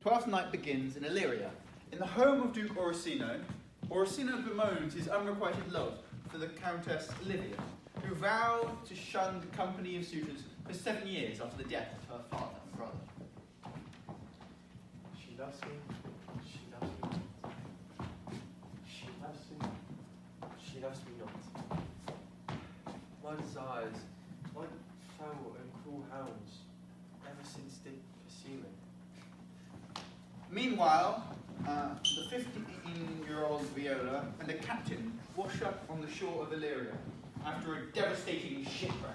Twelfth night begins in Illyria. In the home of Duke Orsino, Orsino bemoans his unrequited love for the Countess Livia, who vowed to shun the company of suitors for 7 years after the death of her father and brother. She loves me, she loves me not. She loves me, she loves me not. My desires, like foul and cruel hounds, ever since did pursue me. Meanwhile, the 15-year-old Viola and the captain wash up on the shore of Illyria after a devastating shipwreck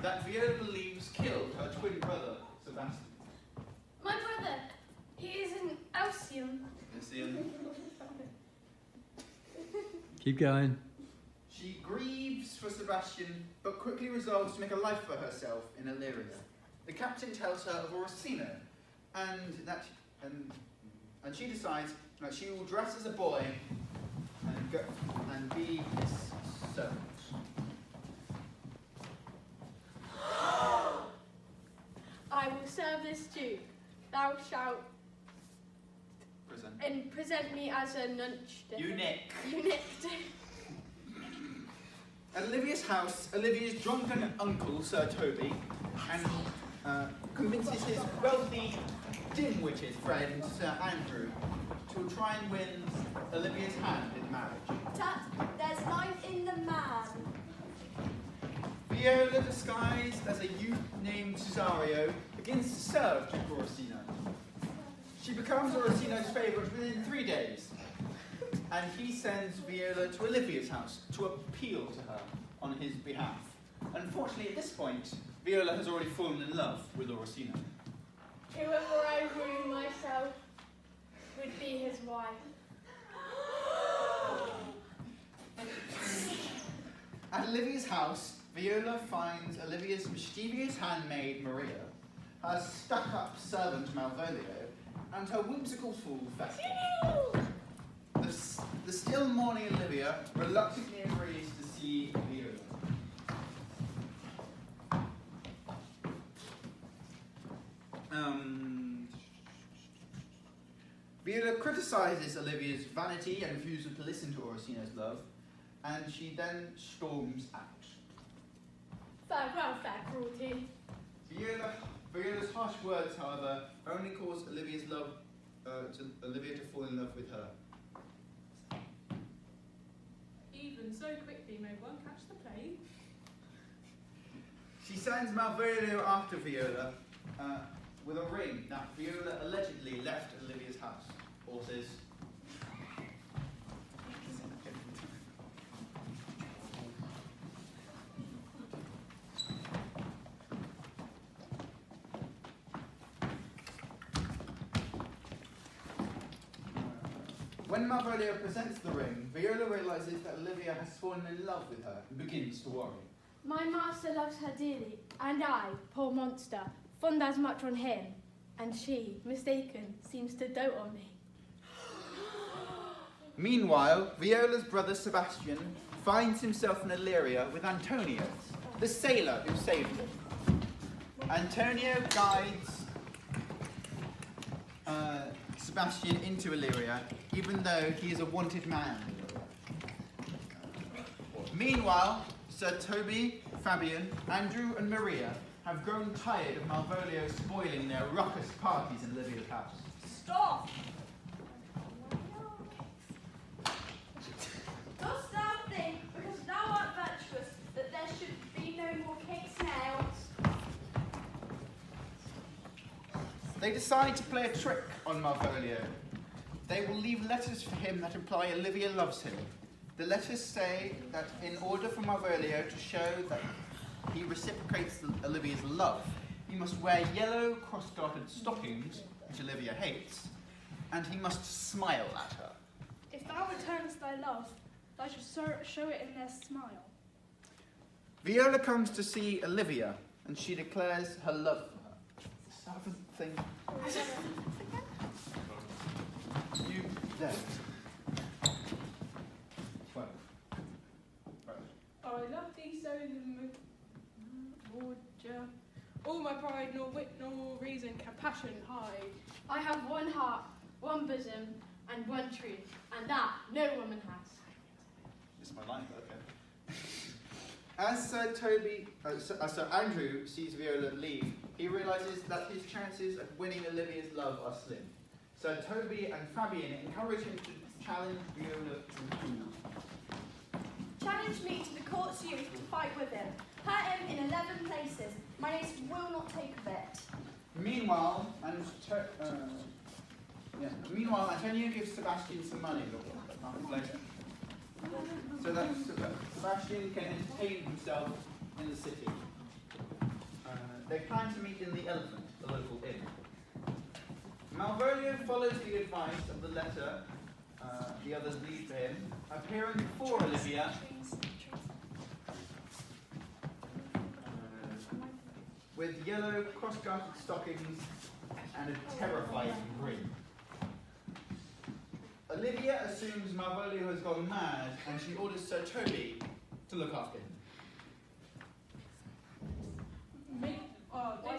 that Viola believes killed her twin brother, Sebastian. My brother, he is in Alcyon. Keep going. She grieves for Sebastian, but quickly resolves to make a life for herself in Illyria. The captain tells her of Orsino, and she decides that she will dress as a boy and be his servant. I will serve this Duke. Thou shalt present me as a eunuch. At Olivia's house, Olivia's drunken uncle, Sir Toby, convinces his wealthy, dim-witted friend, Sir Andrew, to try and win Olivia's hand in marriage. Tut, there's life in the man. Viola, disguised as a youth named Cesario, begins to serve Duke Orsino. She becomes Orsino's favourite within 3 days, and he sends Viola to Olivia's house to appeal to her on his behalf. Unfortunately, at this point, Viola has already fallen in love with Orsino. Whoever I woo myself would be his wife. At Olivia's house, Viola finds Olivia's mischievous handmaid, Maria, her stuck-up servant, Malvolio, and her whimsical fool, Festus. The still mourning Olivia reluctantly agrees to see Viola. Viola criticizes Olivia's vanity and refusal to listen to Orsino's love, and she then storms out. Farewell, fair cruelty. Viola's harsh words, however, only cause Olivia to fall in love with her. Even so quickly may one catch the plague. She sends Malvolio after Viola with a ring that Viola allegedly left at Olivia's house. Horses. When Malvolio presents the ring, Viola realizes that Olivia has fallen in love with her and begins to worry. My master loves her dearly, and I, poor monster, fond as much on him, and she, mistaken, seems to dote on me. Meanwhile, Viola's brother Sebastian finds himself in Illyria with Antonio, the sailor who saved him. Antonio guides Sebastian into Illyria, even though he is a wanted man. Meanwhile, Sir Toby, Fabian, Andrew and Maria have grown tired of Malvolio spoiling their raucous parties in Olivia's house. Stop! Dost thou think, because thou art virtuous, that there should be no more cake snails? They decide to play a trick on Malvolio. They will leave letters for him that imply Olivia loves him. The letters say that in order for Malvolio to show that he reciprocates Olivia's love, he must wear yellow cross-gartered stockings, which Olivia hates, and he must smile at her. If thou returnest thy love, thou shalt show it in their smile. Viola comes to see Olivia, and she declares her love for her. The servant thing. You there. 12. Right. I love thee so, Roger. All my pride nor wit nor reason can passion hide. I have one heart, one bosom, and one truth, and that no woman has. It's my line, but okay. As Sir Andrew sees Viola leave, he realises that his chances of winning Olivia's love are slim. Sir Toby and Fabian encourage him to challenge Viola to a duel. Challenge me to the court's youth to fight with him. Hurt him in 11 places. My niece will not take of it. Meanwhile, Antonio gives Sebastian some money so that Sebastian can entertain himself in the city. They plan to meet in the Elephant, the local inn. Malvolio follows the advice of the letter the others leave for him, appearing before Olivia with yellow cross-gartered stockings and a terrifying grin. Olivia assumes Malvolio has gone mad and she orders Sir Toby to look after him.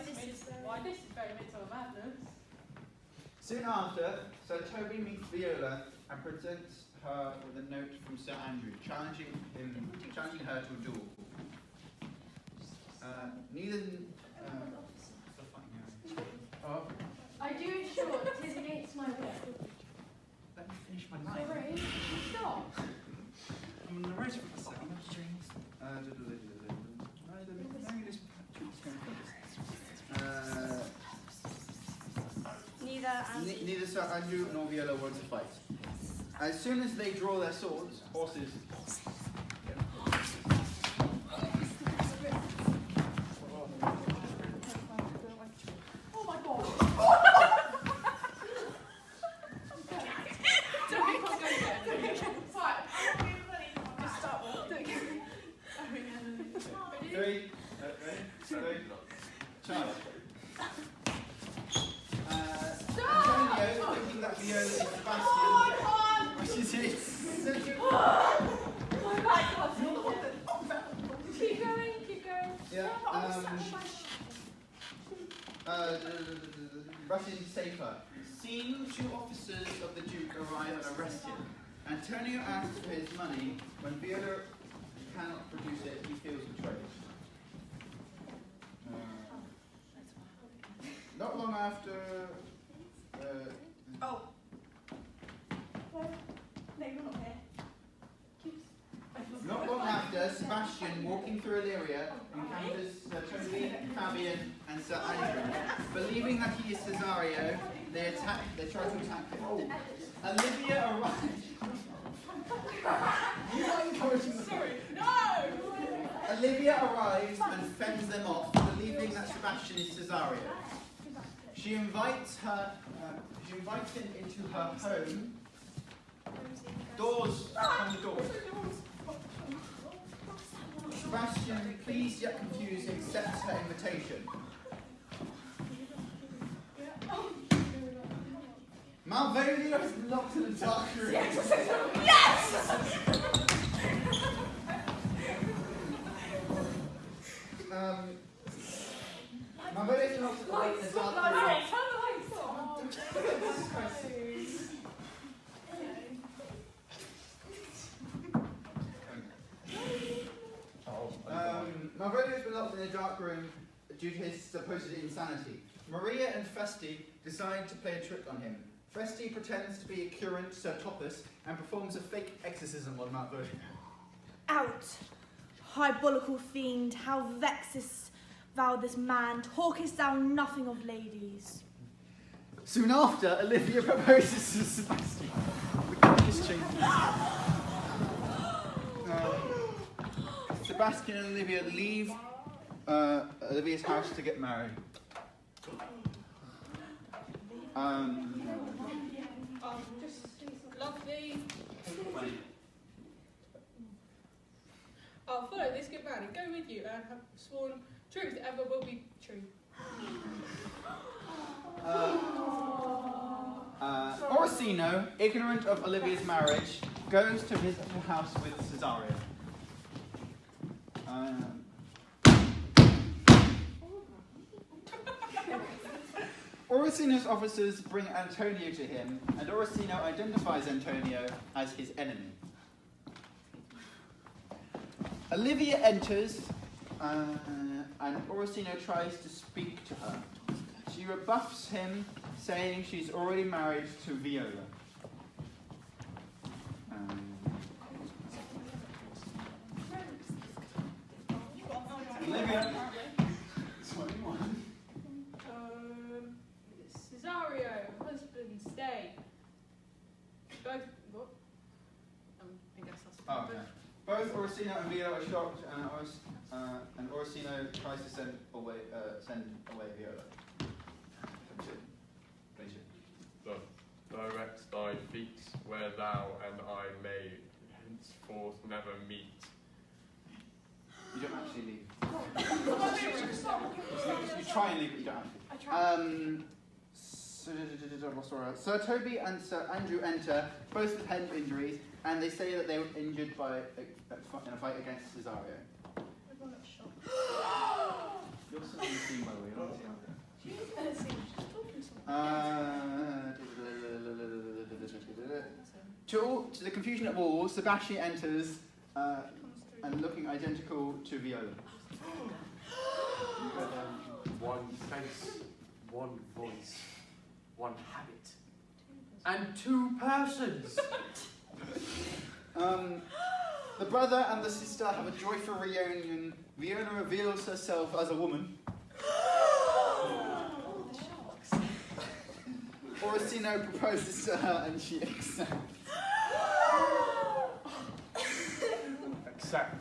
This is very mental madness. Soon after, Sir Toby meets Viola and presents her with a note from Sir Andrew, challenging her to a duel. I do assure it is against my will. Let me finish my line. Sorry, stop. I'm on the right for a second. Neither Sir Andrew nor Viola want to fight. As soon as they draw their swords, horses. Oh my god. Three. Charge. Antonio, thinking that Viola is Sebastian, wishes it. Keep going. Yeah. Russian safer. Seeing two officers of the Duke arrive and arrest him, Antonio asks for his money. When Viola cannot produce it, he feels betrayed. Not long after. Not long after, Sebastian, walking through Illyria, encounters Sir Toby, Fabian, and Sir Andrew. Believing that he is Cesario, they try to attack him. Olivia arrives. You are encouraging the Sorry, no! Olivia arrives and fends them off, believing that Sebastian is Cesario. She invites him into her home. Doors, on the doors. Sebastian, pleased yet confused, accepts her invitation. Malvolio is locked in a dark room. Yes! Malvolio is locked in a dark room. Malvolio has been locked in a dark room due to his supposed insanity. Maria and Festi decide to play a trick on him. Festi pretends to be a curant Sir Topus and performs a fake exorcism on Malvolio. Out, diabolical fiend, how vexest thou this man, talkest thou nothing of ladies. Soon after, Olivia proposes to Sebastian. The quickest change. Sebastian and Olivia leave Olivia's house to get married. Just lovely. I'll follow this good man and go with you and have sworn truth ever will be true. Orsino, ignorant of Olivia's marriage, goes to visit her house with Cesario. Orsino's officers bring Antonio to him, and Orsino identifies Antonio as his enemy. Olivia enters, and Orsino tries to speak to her. She rebuffs him, saying she's already married to Viola. Olivia. Cesario, husband, stay. Both. What? I guess that's. Oh, okay. Both Orsino and Viola are shocked, and Orsino tries to send away Viola. Direct thy feet where thou and I may henceforth never meet. You don't actually leave. You try and leave, but you don't actually. I try. Sir Toby and Sir Andrew enter, both with head injuries, and they say that they were injured in a fight against Cesario. Everyone looks shocked. You're still on the scene, by the way. You're not on the She's talking to to the confusion of all, Sebastian enters and looking identical to Viola. One face, one voice, one habit, and two persons. The brother and the sister have a joyful reunion. Viola reveals herself as a woman. Orsino proposes to her and she accepts. Accept.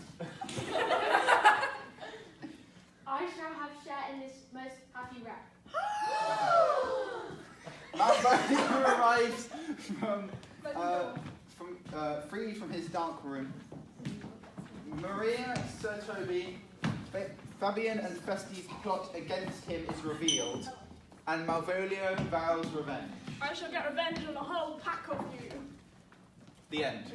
I shall have share in this most happy wreck. Malvolio arrives freed from his dark room. Maria, Sir Toby, Fabian and Festi's plot against him is revealed, and Malvolio vows revenge. I shall get revenge on the whole pack of you. The end.